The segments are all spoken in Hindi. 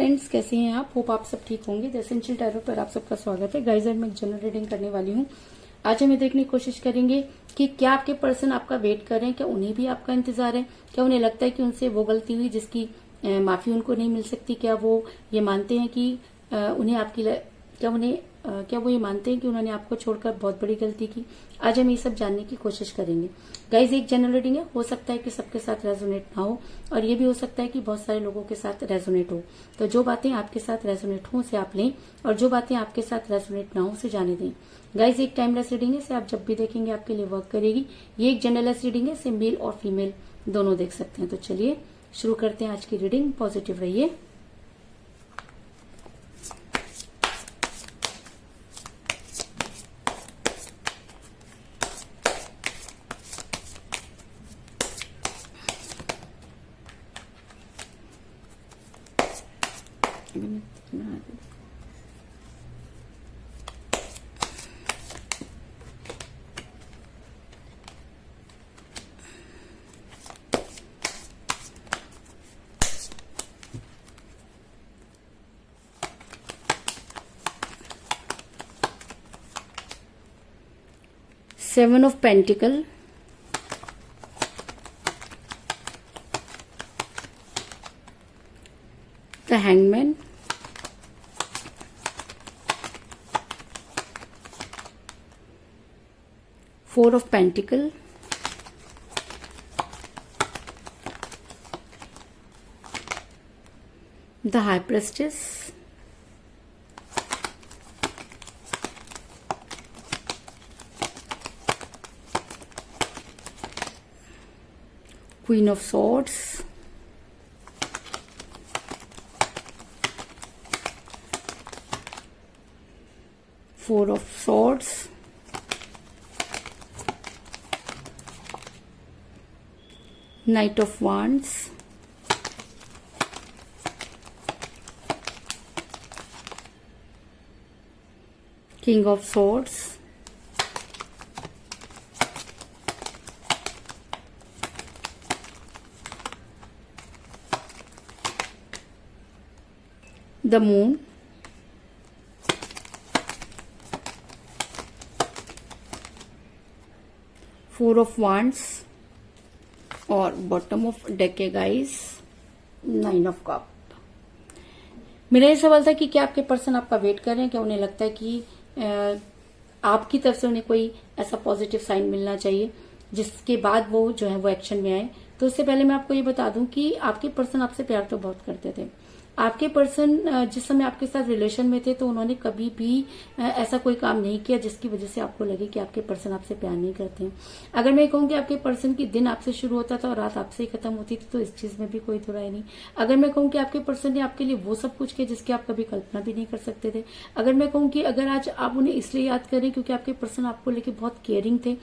फ्रेंड्स, कैसे हैं आप? होप आप सब ठीक होंगे। द एसेंशियल टैरो पर आप सबका स्वागत है। गाइस, मैं जनरल रीडिंग करने वाली हूँ। आज हम ये देखने की कोशिश करेंगे कि क्या आपके पर्सन आपका वेट कर रहे हैं, क्या उन्हें भी आपका इंतजार है, क्या उन्हें लगता है कि उनसे वो गलती हुई जिसकी माफी उनको नहीं मिल सकती, क्या वो ये मानते हैं कि उन्हें आपकी क्या वो ये मानते हैं कि उन्होंने आपको छोड़कर बहुत बड़ी गलती की। आज हम ये सब जानने की कोशिश करेंगे। गाइज, एक जनरल रीडिंग है, हो सकता है कि सबके साथ रेजोनेट ना हो और ये भी हो सकता है कि बहुत सारे लोगों के साथ रेजोनेट हो। तो जो बातें आपके साथ रेजोनेट हो उसे आप लें और जो बातें आपके साथ रेजोनेट ना हो उसे जाने दें। गाइज, एक टाइमलेस रीडिंग है, इसे आप जब भी देखेंगे आपके लिए वर्क करेगी। ये एक जनरलेस रीडिंग है, इसे मेल और फीमेल दोनों देख सकते हैं। तो चलिए शुरू करते हैं आज की रीडिंग। पॉजिटिव रहिए। Seven of Pentacle, the Hangman, Four of Pentacle, the High Priestess, Queen of Swords, Four of Swords, Knight of Wands, King of Swords, the Moon, Four of Wands और बॉटम ऑफ डेक है गाइस, नाइन ऑफ कप। मेरा ये सवाल था कि क्या आपके पर्सन आपका वेट कर रहे हैं, क्या उन्हें लगता है कि आपकी तरफ से उन्हें कोई ऐसा पॉजिटिव साइन मिलना चाहिए जिसके बाद वो जो है वो एक्शन में आए। तो उससे पहले मैं आपको ये बता दूं कि आपके पर्सन आपसे प्यार तो बहुत करते थे। आपके पर्सन जिस समय आपके साथ रिलेशन में थे तो उन्होंने कभी भी ऐसा कोई काम नहीं किया जिसकी वजह से आपको लगे कि आपके पर्सन आपसे प्यार नहीं करते हैं। अगर मैं कहूँ कि आपके पर्सन की दिन आपसे शुरू होता था और रात आपसे ही खत्म होती थी तो इस चीज में भी कोई दो राय नहीं। अगर मैं कहूँ कि आपके पर्सन ने आपके लिए वो सब कुछ किया जिसकी आप कभी कल्पना भी नहीं कर सकते थे। अगर मैं कहूँ कि अगर आज आप उन्हें इसलिए याद करें क्योंकि आपके पर्सन आपको लेके बहुत केयरिंग थे,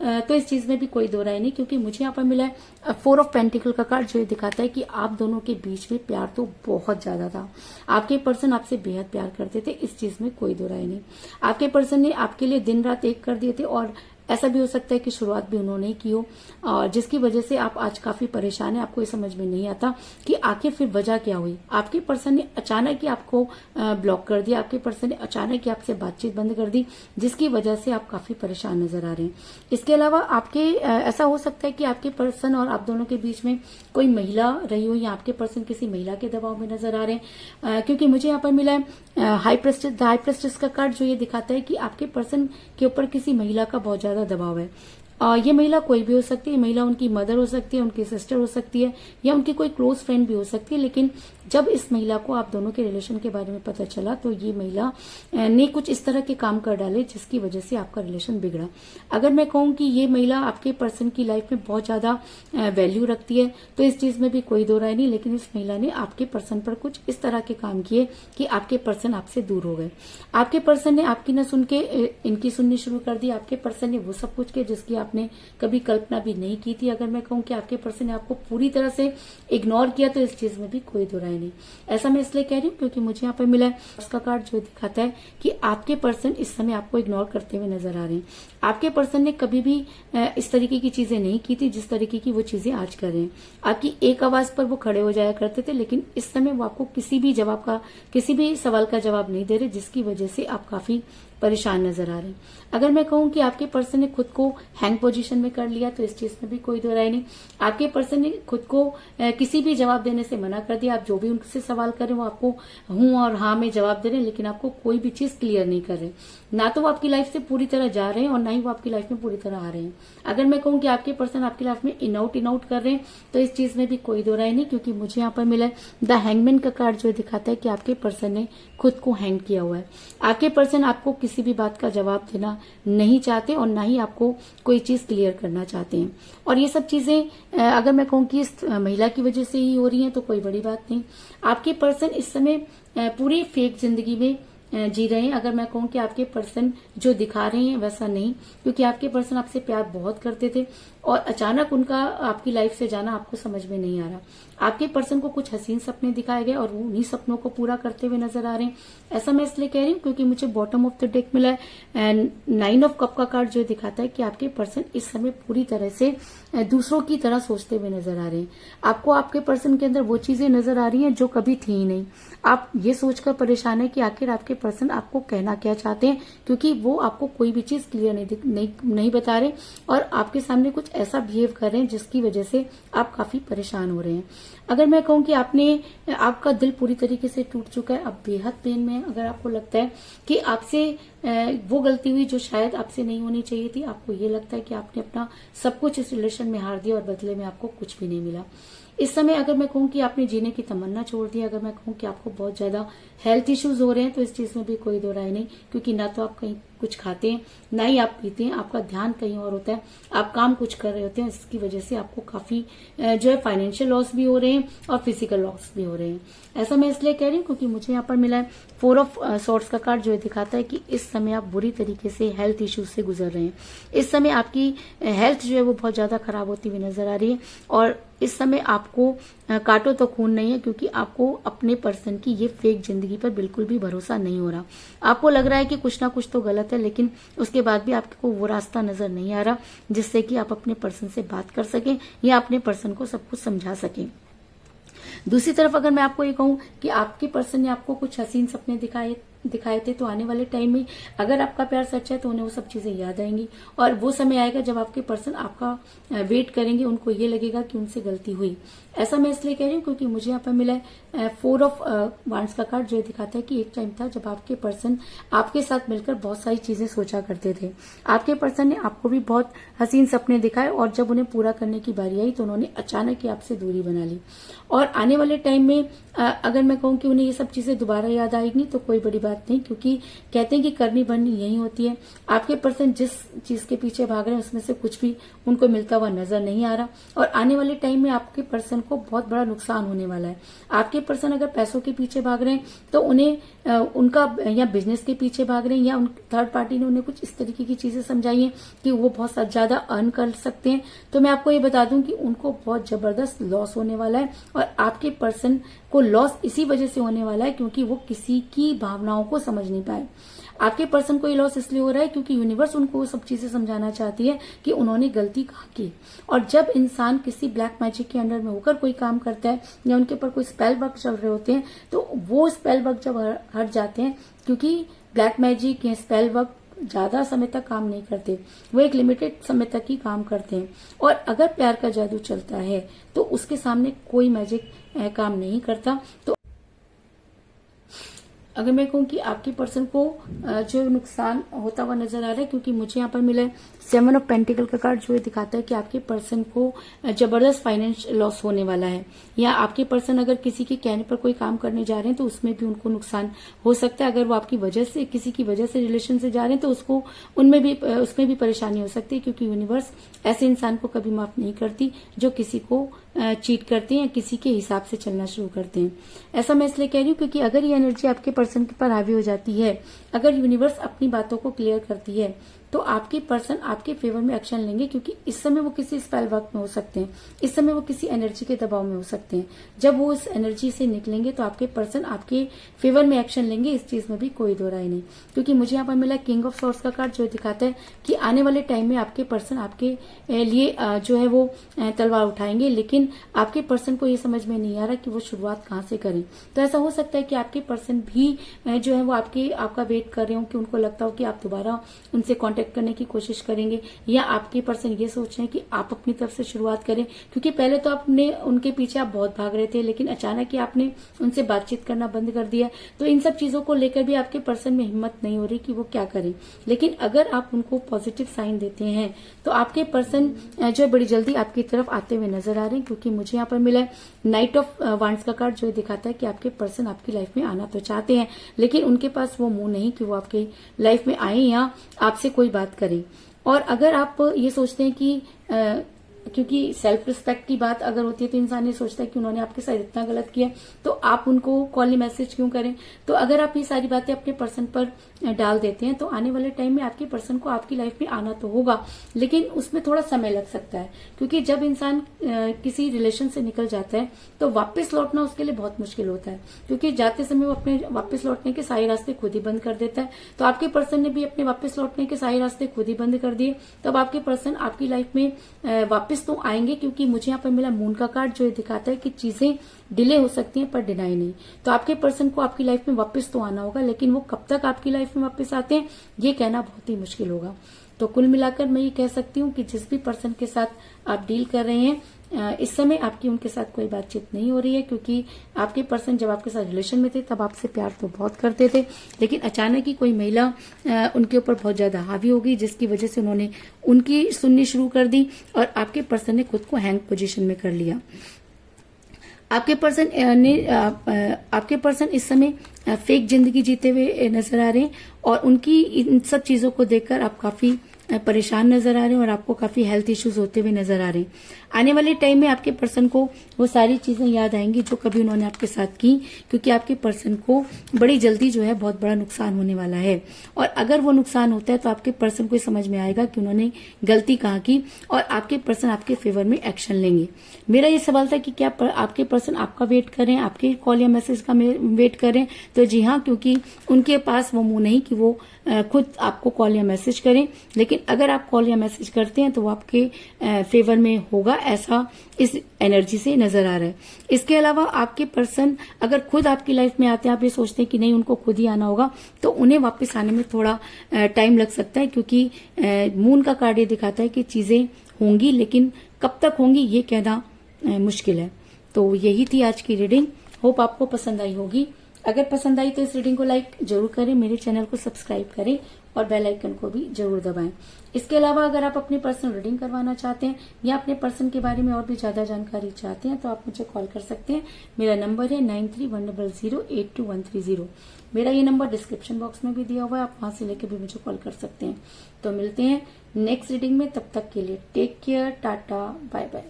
तो इस चीज में भी कोई दो राय नहीं। क्योंकि मुझे यहाँ पर मिला है फोर ऑफ पेंटिकल का कार्ड, जो ये दिखाता है कि आप दोनों के बीच में प्यार तो बहुत ज्यादा था। आपके पर्सन आपसे बेहद प्यार करते थे, इस चीज में कोई दो राय नहीं। आपके पर्सन ने आपके लिए दिन रात एक कर दिए थे और ऐसा भी हो सकता है कि शुरुआत भी उन्होंने ही की हो, और जिसकी वजह से आप आज काफी परेशान हैं। आपको ये समझ में नहीं आता कि आखिर फिर वजह क्या हुई। आपके पर्सन ने अचानक ही आपको ब्लॉक कर दिया, आपके पर्सन ने अचानक ही आपसे बातचीत बंद कर दी, जिसकी वजह से आप काफी परेशान नजर आ रहे हैं। इसके अलावा आपके ऐसा हो सकता है कि आपके पर्सन और आप दोनों के बीच में कोई महिला रही हो या आपके पर्सन किसी महिला के दबाव में नजर आ रहे हैं। क्योंकि मुझे यहाँ पर मिला है हाई प्रेस्टिस का कार्ड, जो ये दिखाता है कि आपके पर्सन के ऊपर किसी महिला का बहुत ज्यादा दबाव है। ये महिला कोई भी हो सकती है। महिला उनकी मदर हो सकती है, उनकी सिस्टर हो सकती है या उनकी कोई क्लोज फ्रेंड भी हो सकती है। लेकिन जब इस महिला को आप दोनों के रिलेशन के बारे में पता चला तो ये महिला ने कुछ इस तरह के काम कर डाले जिसकी वजह से आपका रिलेशन बिगड़ा। अगर मैं कहूँ कि ये महिला आपके पर्सन की लाइफ में बहुत ज्यादा वैल्यू रखती है तो इस चीज में भी कोई दो राय नहीं। लेकिन इस महिला ने आपके पर्सन पर कुछ इस तरह के काम किए कि आपके पर्सन आपसे दूर हो गए। आपके पर्सन ने आपकी न सुन के इनकी सुननी शुरू कर दी। आपके पर्सन ने वो सब कुछ किया जिसकी आपने कभी कल्पना भी नहीं की थी। अगर मैं कहूँ कि आपके पर्सन ने आपको पूरी तरह से इग्नोर किया तो इस चीज में भी कोई दो राय नहीं। ऐसा मैं इसलिए कह रही हूँ क्योंकि मुझे यहाँ पर मिला है उसका कार्ड, जो दिखाता है कि आपके पर्सन इस समय आपको इग्नोर करते हुए नजर आ रहे हैं। आपके पर्सन ने कभी भी इस तरीके की चीजें नहीं की थी जिस तरीके की वो चीजें आज कर रहे हैं। आपकी एक आवाज पर वो खड़े हो जाया करते थे, लेकिन इस समय वो आपको किसी भी सवाल का जवाब नहीं दे रहे, जिसकी वजह से आप काफी परेशान नजर आ रहे हैं। अगर मैं कहूं कि आपके पर्सन ने खुद को हैंग पोजीशन में कर लिया तो इस चीज में भी कोई दो राय नहीं। आपके पर्सन ने खुद को किसी भी जवाब देने से मना कर दिया। आप जो भी उनसे सवाल करें वो आपको हूं और हाँ में जवाब दे रहे हैं, लेकिन आपको कोई भी चीज क्लियर नहीं कर रहे। ना तो वो आपकी लाइफ से पूरी तरह जा रहे हैं और ना ही वो आपकी लाइफ में पूरी तरह आ रहे हैं। अगर मैं कहूं कि आपके पर्सन आपकी लाइफ में इन आउट कर रहे हैं तो इस चीज में भी कोई दो राय नहीं, क्योंकि मुझे यहाँ पर मिला है द हैंगमैन का कार्ड, जो दिखाता है कि आपके पर्सन ने खुद को हैंग किया हुआ है। आपके पर्सन आपको किसी भी बात का जवाब देना नहीं चाहते और ना ही आपको कोई चीज क्लियर करना चाहते हैं। और ये सब चीजें अगर मैं कहूं कि इस महिला की वजह से ही हो रही हैं तो कोई बड़ी बात नहीं। आपके पर्सन इस समय पूरी फेक जिंदगी में जी रहे हैं। अगर मैं कहूं कि आपके पर्सन जो दिखा रहे हैं वैसा नहीं, क्योंकि आपके पर्सन आपसे प्यार बहुत करते थे और अचानक उनका आपकी लाइफ से जाना आपको समझ में नहीं आ रहा। आपके पर्सन को कुछ हसीन सपने दिखाए गए और वो उन्हीं सपनों को पूरा करते हुए नजर आ रहे हैं। ऐसा मैं इसलिए कह रही हूँ क्योंकि मुझे बॉटम ऑफ द डेक मिला है एंड 9 ऑफ कप का कार्ड, जो दिखाता है कि आपके पर्सन इस समय पूरी तरह से दूसरों की तरह सोचते हुए नजर आ रहे हैं। आपको आपके पर्सन के अंदर वो चीजें नजर आ रही हैं जो कभी थी ही नहीं। आप ये सोचकर परेशान है कि आखिर आपके पर्सन आपको कहना क्या चाहते हैं, क्योंकि वो आपको कोई भी चीज क्लियर नहीं बता रहे और आपके सामने कुछ ऐसा बिहेव कर रहे हैं जिसकी वजह से आप काफी परेशान हो रहे हैं। अगर मैं कहूं कि आपका दिल पूरी तरीके से टूट चुका है, आप बेहद पेन में हैं। अगर आपको लगता है कि आपसे वो गलती हुई जो शायद आपसे नहीं होनी चाहिए थी, आपको ये लगता है कि आपने अपना सब कुछ इस रिलेशन में हार दिया और बदले में आपको कुछ भी नहीं मिला। इस समय अगर मैं कहूं कि आपने जीने की तमन्ना छोड़ दी, अगर मैं कहूं कि आपको बहुत ज्यादा हेल्थ इश्यूज हो रहे हैं, तो इस चीज में भी कोई दो राय नहीं, क्योंकि ना तो आप कहीं कुछ खाते हैं ना ही आप पीते हैं। आपका ध्यान कहीं और होता है, आप काम कुछ कर रहे होते हैं, इसकी वजह से आपको काफी जो है फाइनेंशियल लॉस भी हो रहे हैं और फिजिकल लॉस भी हो रहे हैं। ऐसा मैं इसलिए कह रही हूँ क्योंकि मुझे यहाँ पर मिला है 4 ऑफ सॉर्ड्स का कार्ड, जो दिखाता है कि इस समय आप बुरी तरीके से हेल्थ इश्यूज से गुजर रहे हैं। इस समय आपकी हेल्थ जो है वो बहुत ज्यादा खराब होती हुई नजर आ रही है और इस समय आपको काटो तो खून नहीं है, क्योंकि आपको अपने पर्सन की ये फेक जिंदगी पर बिल्कुल भी भरोसा नहीं हो रहा। आपको लग रहा है कि कुछ ना कुछ तो गलत है, लेकिन उसके बाद भी आपको वो रास्ता नजर नहीं आ रहा जिससे कि आप अपने पर्सन से बात कर सकें या अपने पर्सन को सब कुछ समझा सकें। दूसरी तरफ अगर मैं आपको ये कहूं कि आपके पर्सन ने आपको कुछ हसीन सपने दिखाए थे, तो आने वाले टाइम में अगर आपका प्यार सच्चा है तो उन्हें वो सब चीजें याद आएंगी और वो समय आएगा जब आपके पर्सन आपका वेट करेंगे, उनको ये लगेगा कि उनसे गलती हुई। ऐसा मैं इसलिए कह रही हूँ क्योंकि मुझे यहाँ पर मिला है 4 ऑफ वांड्स का कार्ड, जो दिखाता है कि एक टाइम था जब आपके पर्सन आपके साथ मिलकर बहुत सारी चीजें सोचा करते थे। आपके पर्सन ने आपको भी बहुत हसीन सपने दिखाए और जब उन्हें पूरा करने की बारी आई तो उन्होंने अचानक ही आपसे दूरी बना ली। और आने वाले टाइम में अगर मैं कहूँ कि उन्हें ये सब चीजें दोबारा याद आएगी तो कोई बड़ी बात नहीं, क्योंकि कहते हैं कि करनी भरनी यही होती है। आपके पर्सन जिस चीज के पीछे भाग रहे हैं उसमें से कुछ भी उनको मिलता हुआ नजर नहीं आ रहा और आने वाले टाइम में आपके पर्सन को बहुत बड़ा नुकसान होने वाला है। आपके पर्सन अगर पैसों के पीछे भाग रहे हैं तो उन्हें उनका या बिजनेस के पीछे भाग रहे हैं या थर्ड पार्टी ने उन्हें कुछ इस तरीके की चीजें समझाई हैं कि वो बहुत ज्यादा अर्न कर सकते हैं, तो मैं आपको ये बता दूं कि उनको बहुत जबरदस्त लॉस होने वाला है और आपके पर्सन को लॉस इसी वजह से होने वाला है क्योंकि वो किसी की भावनाओं को समझ नहीं पाए। आपके पर्सन को ये लॉस इसलिए हो रहा है क्योंकि यूनिवर्स उनको वो सब चीजें समझाना चाहती है कि उन्होंने गलती कहाँ की। और जब इंसान किसी ब्लैक मैजिक के अंडर में होकर कोई काम करता है या उनके ऊपर कोई स्पेल वर्क चल रहे होते हैं तो वो स्पेल वर्क जब हट जाते हैं, क्योंकि ब्लैक मैजिक या स्पेल वर्क ज्यादा समय तक काम नहीं करते, वो एक लिमिटेड समय तक ही काम करते हैं। और अगर प्यार का जादू चलता है तो उसके सामने कोई मैजिक काम नहीं करता। तो अगर मैं कहूं कि आपके पर्सन को जो नुकसान होता हुआ नजर आ रहा है, क्योंकि मुझे यहाँ पर मिला है 7 ऑफ पेंटिकल का कार्ड, जो दिखाता है कि आपके पर्सन को जबरदस्त फाइनेंशियल लॉस होने वाला है या आपके पर्सन अगर किसी के कहने पर कोई काम करने जा रहे हैं तो उसमें भी उनको नुकसान हो सकता है। अगर वो आपकी वजह से किसी की वजह से रिलेशन से जा रहे हैं तो उसमें भी परेशानी हो सकती है, क्योंकि यूनिवर्स ऐसे इंसान को कभी माफ नहीं करती जो किसी को चीट करते हैं या किसी के हिसाब से चलना शुरू करते हैं। ऐसा मैं इसलिए कह रही हूँ क्योंकि अगर ये एनर्जी आपके पर्सन के पर हावी हो जाती है, अगर यूनिवर्स अपनी बातों को क्लियर करती है तो आपके पर्सन आपके फेवर में एक्शन लेंगे, क्योंकि इस समय वो किसी स्पेल वर्क में हो सकते हैं, इस समय वो किसी एनर्जी के दबाव में हो सकते हैं। जब वो उस एनर्जी से निकलेंगे तो आपके पर्सन आपके फेवर में एक्शन लेंगे, इस चीज में भी कोई दो राय नहीं। क्योंकि मुझे यहाँ पर मिला किंग ऑफ सॉर्ड्स का कार्ड, जो दिखाता है कि आने वाले टाइम में आपके पर्सन आपके लिए जो है वो तलवार उठाएंगे, लेकिन आपके पर्सन को ये समझ में नहीं आ रहा कि वो शुरुआत कहाँ से करें। तो ऐसा हो सकता है कि आपके पर्सन भी जो है वो आपका वेट कर रहे हो, कि उनको लगता हो कि आप दोबारा उनसे कांटेक्ट करने की कोशिश करेंगे, या आपके पर्सन ये सोच रहे हैं कि आप अपनी तरफ से शुरुआत करें। क्योंकि पहले तो आपने उनके पीछे आप बहुत भाग रहे थे, लेकिन अचानक ही आपने उनसे बातचीत करना बंद कर दिया। तो इन सब चीजों को लेकर भी आपके पर्सन में हिम्मत नहीं हो रही कि वो क्या करें। लेकिन अगर आप उनको पॉजिटिव साइन देते हैं तो आपके पर्सन जो है बड़ी जल्दी आपकी तरफ आते हुए नजर आ रहे हैं। क्योंकि मुझे यहाँ पर मिला है नाइट ऑफ वांड्स का कार्ड, जो दिखाता है कि आपके पर्सन आपकी लाइफ में आना तो चाहते हैं, लेकिन उनके पास वो मुंह नहीं कि वो आपके लाइफ में आए या आपसे कोई बात करें। और अगर आप ये सोचते हैं कि क्योंकि सेल्फ रिस्पेक्ट की बात अगर होती है तो इंसान ये सोचता है कि उन्होंने आपके साथ इतना गलत किया तो आप उनको कॉल मैसेज क्यों करें। तो अगर आप ये सारी बातें अपने पर्सन पर डाल देते हैं तो आने वाले टाइम में आपके पर्सन को आपकी लाइफ में आना तो होगा, लेकिन उसमें थोड़ा समय लग सकता है। क्योंकि जब इंसान किसी रिलेशन से निकल जाता है तो वापस लौटना उसके लिए बहुत मुश्किल होता है, क्योंकि जाते समय वो अपने वापस लौटने के सारे रास्ते खुद ही बंद कर देता है। तो आपके पर्सन ने भी अपने वापस लौटने के सारे रास्ते खुद ही बंद कर दिए। तब आपके पर्सन आपकी लाइफ में वापस तो आएंगे, क्योंकि मुझे यहाँ पर मिला मून का कार्ड, जो दिखाता है कि चीजें डिले हो सकती हैं पर डिनाई नहीं। तो आपके पर्सन को आपकी लाइफ में वापस तो आना होगा, लेकिन वो कब तक आपकी लाइफ में वापस आते हैं ये कहना बहुत ही मुश्किल होगा। तो कुल मिलाकर मैं ये कह सकती हूँ कि जिस भी पर्सन के साथ आप डील कर रहे हैं इस समय आपकी उनके साथ कोई बातचीत नहीं हो रही है, क्योंकि आपके पर्सन जब आपके साथ रिलेशन में थे तब आपसे प्यार तो बहुत करते थे, लेकिन अचानक ही कोई महिला उनके ऊपर बहुत ज्यादा हावी हो गई, जिसकी वजह से उन्होंने उनकी सुननी शुरू कर दी और आपके पर्सन ने खुद को हैंग पोजीशन में कर लिया। आपके पर्सन इस समय फेक जिंदगी जीते हुए नजर आ रहे हैं और उनकी इन सब चीजों को देखकर आप काफी परेशान नजर आ रहे हैं और आपको काफी हेल्थ इश्यूज होते हुए नजर आ रहे हैं। आने वाले टाइम में आपके पर्सन को वो सारी चीजें याद आएंगी जो कभी उन्होंने आपके साथ की, क्योंकि आपके पर्सन को बड़ी जल्दी जो है बहुत बड़ा नुकसान होने वाला है। और अगर वो नुकसान होता है तो आपके पर्सन को समझ में आएगा कि उन्होंने गलती कहाँ की और आपके पर्सन आपके फेवर में एक्शन लेंगे। मेरा ये सवाल था कि क्या आपके पर्सन आपका वेट करें, आपके कॉल या मैसेज का वेट करें? तो जी हाँ, क्योंकि उनके पास वो मुंह नहीं कि वो खुद आपको कॉल या मैसेज करें, लेकिन अगर आप कॉल या मैसेज करते हैं तो वो आपके फेवर में होगा, ऐसा इस एनर्जी से नजर आ रहा है। इसके अलावा आपके पर्सन अगर खुद आपकी लाइफ में आते हैं, आप ये सोचते हैं कि नहीं उनको खुद ही आना होगा, तो उन्हें वापस आने में थोड़ा टाइम लग सकता है, क्योंकि मून का कार्ड ये दिखाता है कि चीजें होंगी, लेकिन कब तक होंगी ये कहना मुश्किल है। तो यही थी आज की रीडिंग। होप आपको पसंद आई होगी। अगर पसंद आई तो इस रीडिंग को लाइक जरूर करें, मेरे चैनल को सब्सक्राइब करें और बेल आइकन को भी जरूर दबाएं। इसके अलावा अगर आप अपनी पर्सनल रीडिंग करवाना चाहते हैं या अपने पर्सन के बारे में और भी ज्यादा जानकारी चाहते हैं तो आप मुझे कॉल कर सकते हैं। मेरा नंबर है 9310082130। मेरा ये नंबर डिस्क्रिप्शन बॉक्स में भी दिया हुआ है, आप वहां से लेकर भी मुझे कॉल कर सकते हैं। तो मिलते हैं नेक्स्ट रीडिंग में, तब तक के लिए take care, tata, bye bye.